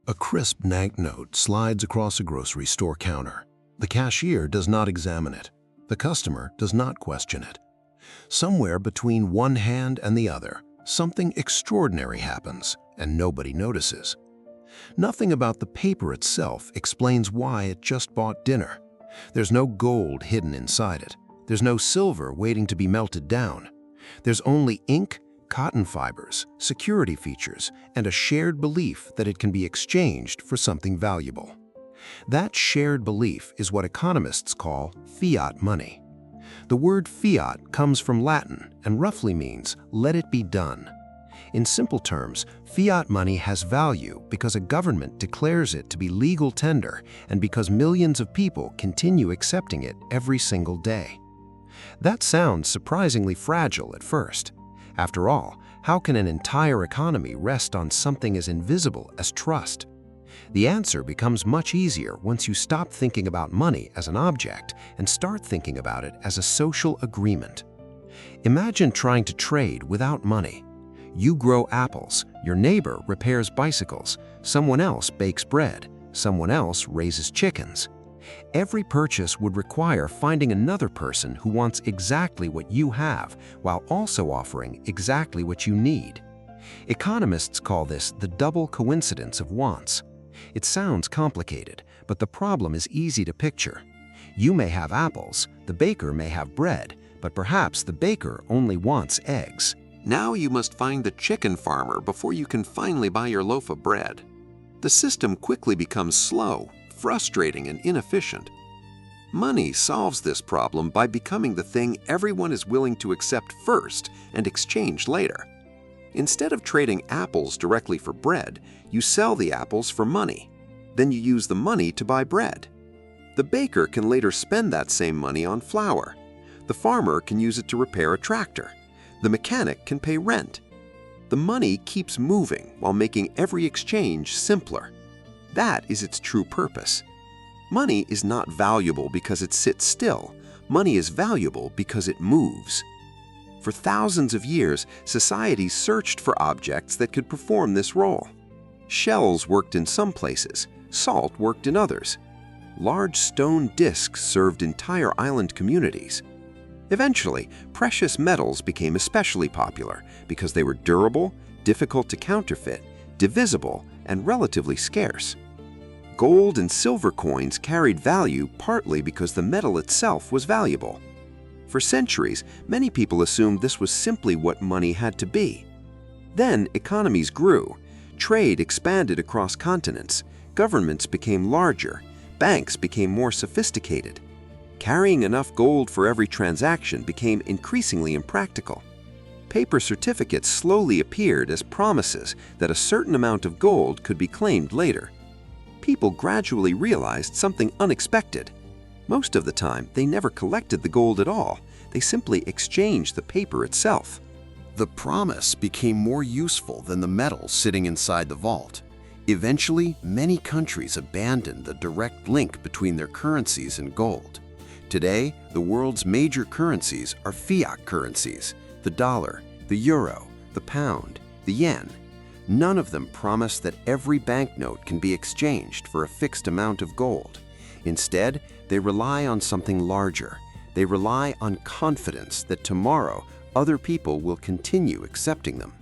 A crisp banknote slides across a grocery store counter. The cashier does not examine it. The customer does not question it. Somewhere between one hand and the other, something extraordinary happens, and nobody notices. Nothing about the paper itself explains why it just bought dinner. There's no gold hidden inside it. There's no silver waiting to be melted down. There's only ink, cotton fibers, security features, and a shared belief that it can be exchanged for something valuable. That shared belief is what economists call fiat money. The word fiat comes from Latin and roughly means "let it be done." In simple terms, fiat money has value because a government declares it to be legal tender and because millions of people continue accepting it every single day. That sounds surprisingly fragile at first. After all, how can an entire economy rest on something as invisible as trust? The answer becomes much easier once you stop thinking about money as an object and start thinking about it as a social agreement. Imagine trying to trade without money. You grow apples, your neighbor repairs bicycles, someone else bakes bread, someone else raises chickens. Every purchase would require finding another person who wants exactly what you have while also offering exactly what you need. Economists call this the double coincidence of wants. It sounds complicated, but the problem is easy to picture. You may have apples, the baker may have bread, but perhaps the baker only wants eggs. Now you must find the chicken farmer before you can finally buy your loaf of bread. The system quickly becomes slow, frustrating, and inefficient. Money solves this problem by becoming the thing everyone is willing to accept first and exchange later. Instead of trading apples directly for bread, you sell the apples for money. Then you use the money to buy bread. The baker can later spend that same money on flour. The farmer can use it to repair a tractor. The mechanic can pay rent. The money keeps moving while making every exchange simpler. That is its true purpose. Money is not valuable because it sits still. Money is valuable because it moves. For thousands of years, societies searched for objects that could perform this role. Shells worked in some places, salt worked in others. Large stone discs served entire island communities. Eventually, precious metals became especially popular because they were durable, difficult to counterfeit, divisible, and relatively scarce. Gold and silver coins carried value partly because the metal itself was valuable. For centuries, many people assumed this was simply what money had to be. Then economies grew, trade expanded across continents, governments became larger, banks became more sophisticated. Carrying enough gold for every transaction became increasingly impractical. Paper certificates slowly appeared as promises that a certain amount of gold could be claimed later. People gradually realized something unexpected. Most of the time, they never collected the gold at all. They simply exchanged the paper itself. The promise became more useful than the metal sitting inside the vault. Eventually, many countries abandoned the direct link between their currencies and gold. Today, the world's major currencies are fiat currencies: the dollar, the euro, the pound, the yen. None of them promise that every banknote can be exchanged for a fixed amount of gold. Instead, they rely on something larger. They rely on confidence that tomorrow other people will continue accepting them.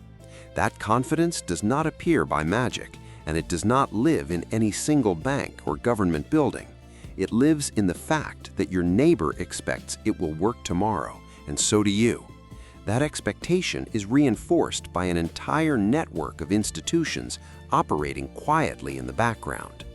That confidence does not appear by magic, and it does not live in any single bank or government building. It lives in the fact that your neighbor expects it will work tomorrow, and so do you. That expectation is reinforced by an entire network of institutions operating quietly in the background.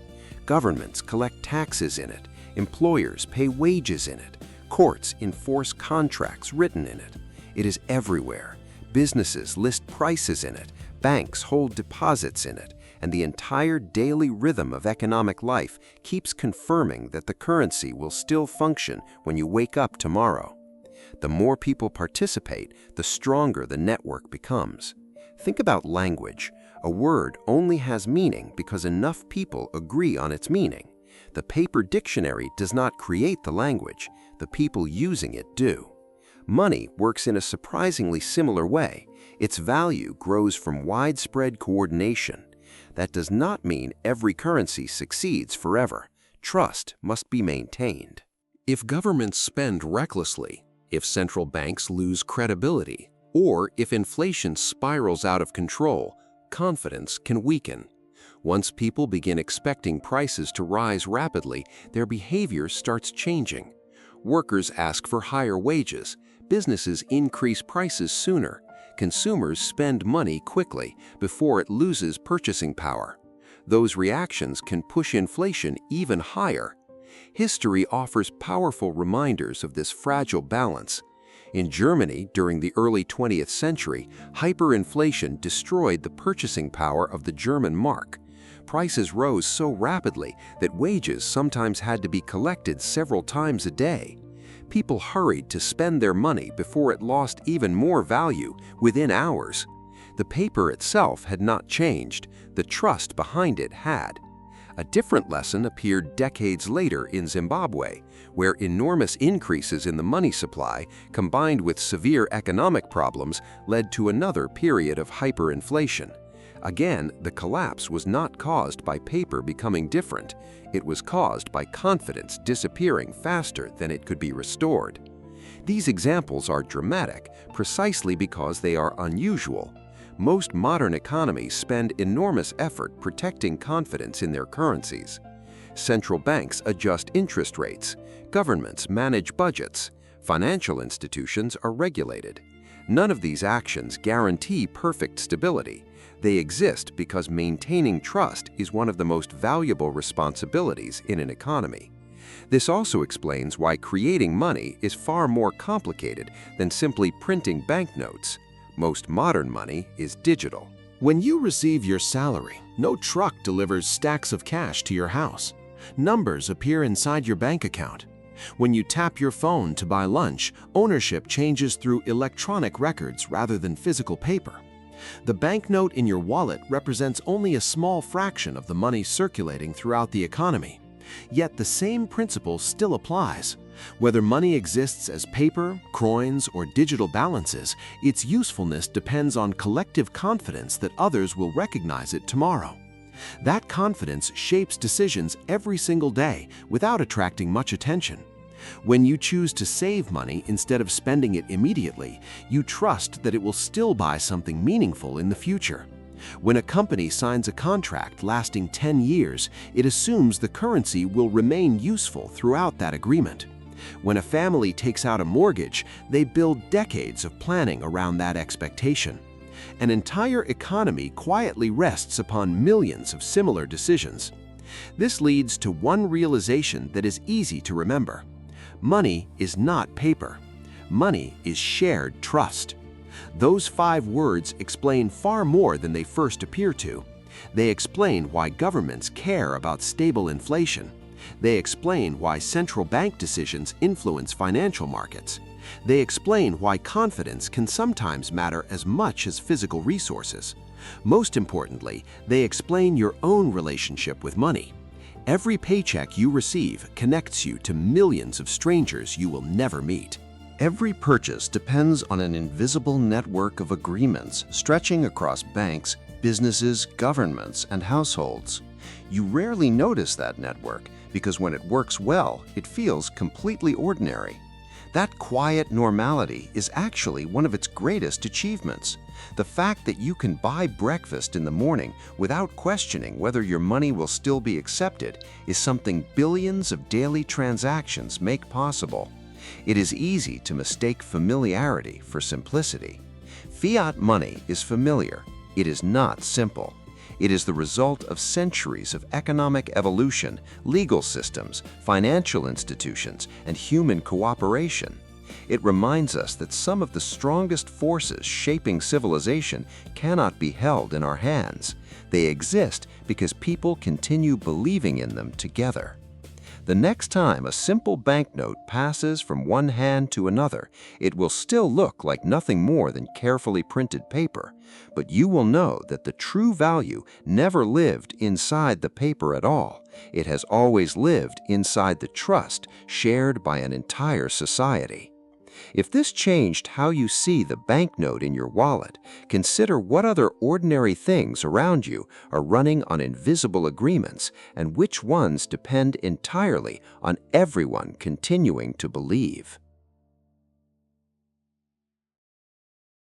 Governments collect taxes in it, employers pay wages in it, courts enforce contracts written in it. It is everywhere. Businesses list prices in it, banks hold deposits in it, and the entire daily rhythm of economic life keeps confirming that the currency will still function when you wake up tomorrow. The more people participate, the stronger the network becomes. Think about language. A word only has meaning because enough people agree on its meaning. The paper dictionary does not create the language, the people using it do. Money works in a surprisingly similar way. Its value grows from widespread coordination. That does not mean every currency succeeds forever. Trust must be maintained. If governments spend recklessly, if central banks lose credibility, or if inflation spirals out of control, confidence can weaken. Once people begin expecting prices to rise rapidly, their behavior starts changing. Workers ask for higher wages, businesses increase prices sooner, consumers spend money quickly before it loses purchasing power. Those reactions can push inflation even higher. History offers powerful reminders of this fragile balance. In Germany, during the early 20th century, hyperinflation destroyed the purchasing power of the German mark. Prices rose so rapidly that wages sometimes had to be collected several times a day. People hurried to spend their money before it lost even more value within hours. The paper itself had not changed, the trust behind it had. A different lesson appeared decades later in Zimbabwe, where enormous increases in the money supply, combined with severe economic problems, led to another period of hyperinflation. Again, the collapse was not caused by paper becoming different. It was caused by confidence disappearing faster than it could be restored. These examples are dramatic precisely because they are unusual. Most modern economies spend enormous effort protecting confidence in their currencies. Central banks adjust interest rates, governments manage budgets, financial institutions are regulated. None of these actions guarantee perfect stability. They exist because maintaining trust is one of the most valuable responsibilities in an economy. This also explains why creating money is far more complicated than simply printing banknotes. Most modern money is digital. When you receive your salary, no truck delivers stacks of cash to your house. Numbers appear inside your bank account. When you tap your phone to buy lunch, ownership changes through electronic records rather than physical paper. The banknote in your wallet represents only a small fraction of the money circulating throughout the economy. Yet the same principle still applies. Whether money exists as paper, coins, or digital balances, its usefulness depends on collective confidence that others will recognize it tomorrow. That confidence shapes decisions every single day without attracting much attention. When you choose to save money instead of spending it immediately, you trust that it will still buy something meaningful in the future. When a company signs a contract lasting 10 years, it assumes the currency will remain useful throughout that agreement. When a family takes out a mortgage, they build decades of planning around that expectation. An entire economy quietly rests upon millions of similar decisions. This leads to one realization that is easy to remember. Money is not paper. Money is shared trust. Those 5 words explain far more than they first appear to. They explain why governments care about stable inflation. They explain why central bank decisions influence financial markets. They explain why confidence can sometimes matter as much as physical resources. Most importantly, they explain your own relationship with money. Every paycheck you receive connects you to millions of strangers you will never meet. Every purchase depends on an invisible network of agreements stretching across banks, businesses, governments, and households. You rarely notice that network because when it works well, it feels completely ordinary. That quiet normality is actually one of its greatest achievements. The fact that you can buy breakfast in the morning without questioning whether your money will still be accepted is something billions of daily transactions make possible. It is easy to mistake familiarity for simplicity. Fiat money is familiar. It is not simple. It is the result of centuries of economic evolution, legal systems, financial institutions, and human cooperation. It reminds us that some of the strongest forces shaping civilization cannot be held in our hands. They exist because people continue believing in them together. The next time a simple banknote passes from one hand to another, it will still look like nothing more than carefully printed paper, but you will know that the true value never lived inside the paper at all. It has always lived inside the trust shared by an entire society. If this changed how you see the banknote in your wallet, consider what other ordinary things around you are running on invisible agreements and which ones depend entirely on everyone continuing to believe.